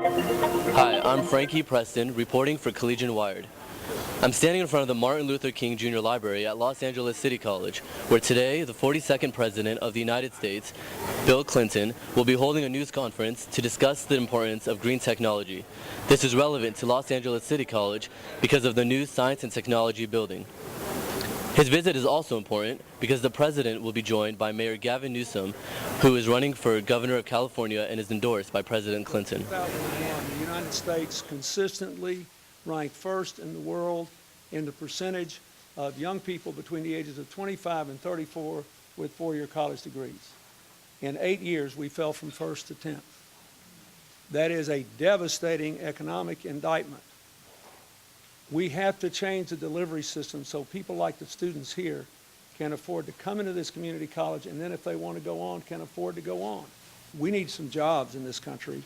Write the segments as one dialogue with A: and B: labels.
A: Hi, I'm Frankie Preston, reporting for Collegian Wired. I'm standing in front of the Martin Luther King Jr. Library at Los Angeles City College, where today the 42nd President of the United States, Bill Clinton, will be holding a news conference to discuss the importance of green technology. This is relevant to Los Angeles City College because of the new Science and Technology building. His visit is also important because the President will be joined by Mayor Gavin Newsom, who is running for Governor of California and is endorsed by President Clinton.
B: 2001, the United States consistently ranked first in the world in the percentage of young people between the ages of 25 and 34 with four-year college degrees. In 8 years, we fell from first to 10th. That is a devastating economic indictment. We have to change the delivery system so people like the students here can afford to come into this community college, and then if they want to go on, can afford to go on. We need some jobs in this country,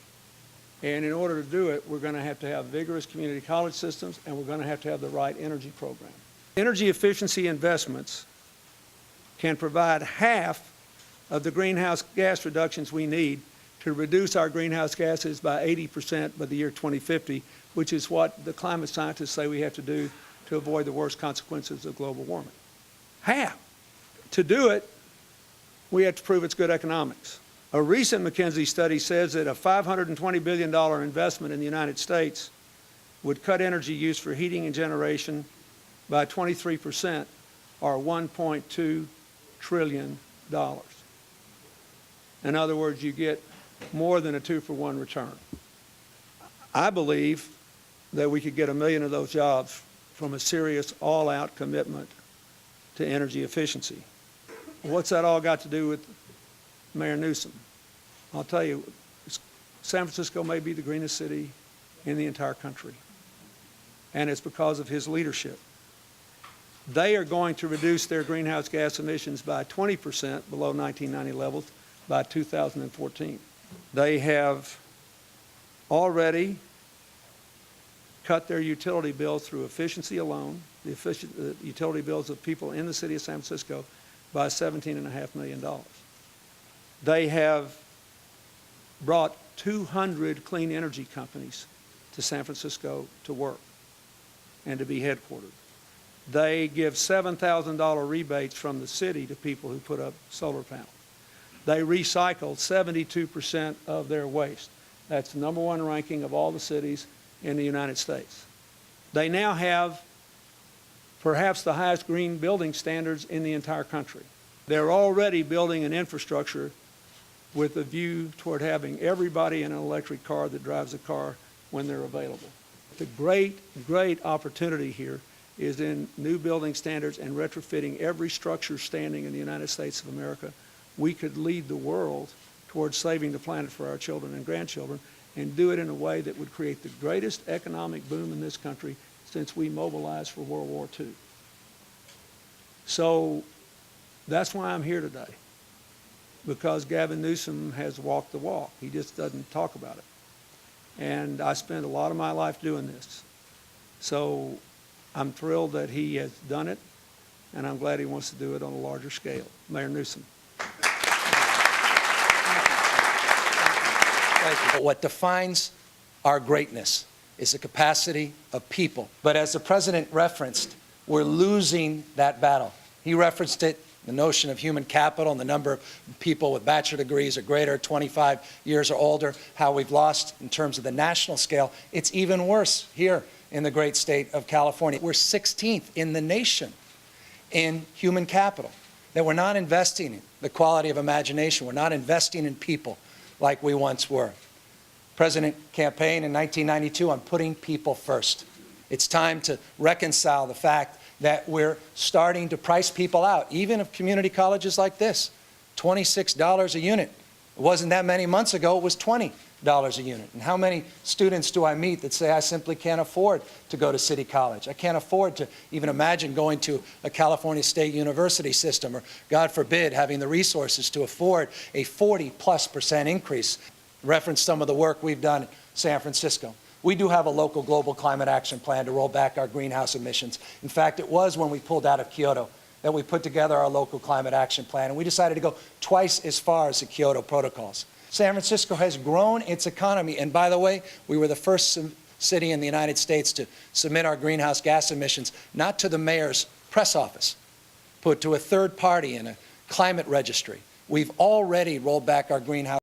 B: and in order to do it, we're going to have vigorous community college systems, and we're going to have the right energy program. Energy efficiency investments can provide half of the greenhouse gas reductions we need to reduce our greenhouse gases by 80% by the year 2050, which is what the climate scientists say we have to do to avoid the worst consequences of global warming. Half. To do it, we have to prove it's good economics. A recent McKinsey study says that a $520 billion investment in the United States would cut energy use for heating and generation by 23%, or $1.2 trillion. In other words, you get more than a 2-for-1 return. I believe that we could get 1 million of those jobs from a serious all-out commitment to energy efficiency. What's that all got to do with Mayor Newsom? I'll tell you, San Francisco may be the greenest city in the entire country, and it's because of his leadership. They are going to reduce their greenhouse gas emissions by 20% below 1990 levels by 2014. They have already cut their utility bills through efficiency alone, the utility bills of people in the city of San Francisco, by $17.5 million. They have brought 200 clean energy companies to San Francisco to work and to be headquartered. They give $7,000 rebates from the city to people who put up solar panels. They recycle 72% of their waste. That's the #1 ranking of all the cities in the United States. They now have perhaps the highest green building standards in the entire country. They're already building an infrastructure with a view toward having everybody in an electric car that drives a car when they're available. The great opportunity here is in new building standards and retrofitting every structure standing in the United States of America. We could lead the world towards saving the planet for our children and grandchildren, and do it in a way that would create the greatest economic boom in this country since we mobilized for World War II. So that's why I'm here today, because Gavin Newsom has walked the walk. He just doesn't talk about it. And I spent a lot of my life doing this. So I'm thrilled that he has done it, and I'm glad he wants to do it on a larger scale. Mayor Newsom.
C: What defines our greatness is the capacity of people. But as the President referenced, we're losing that battle. He referenced it, the notion of human capital and the number of people with bachelor degrees or greater, 25 years or older, how we've lost in terms of the national scale. It's even worse here in the great state of California. We're 16th in the nation in human capital, that we're not investing in the quality of imagination. We're not investing in people like we once were. President campaigned in 1992 on putting people first. It's time to reconcile the fact that we're starting to price people out, even of community colleges like this. $26 a unit. It wasn't that many months ago, it was $20 a unit. And how many students do I meet that say, I simply can't afford to go to City College? I can't afford to even imagine going to a California State University system, or God forbid, having the resources to afford a 40+% increase. Reference some of the work we've done in San Francisco. We do have a local global climate action plan to roll back our greenhouse emissions. In fact, it was when we pulled out of Kyoto that we put together our local climate action plan, and we decided to go twice as far as the Kyoto protocols. San Francisco has grown its economy. And by the way, we were the first city in the United States to submit our greenhouse gas emissions, not to the mayor's press office, but to a third party in a climate registry. We've already rolled back our greenhouse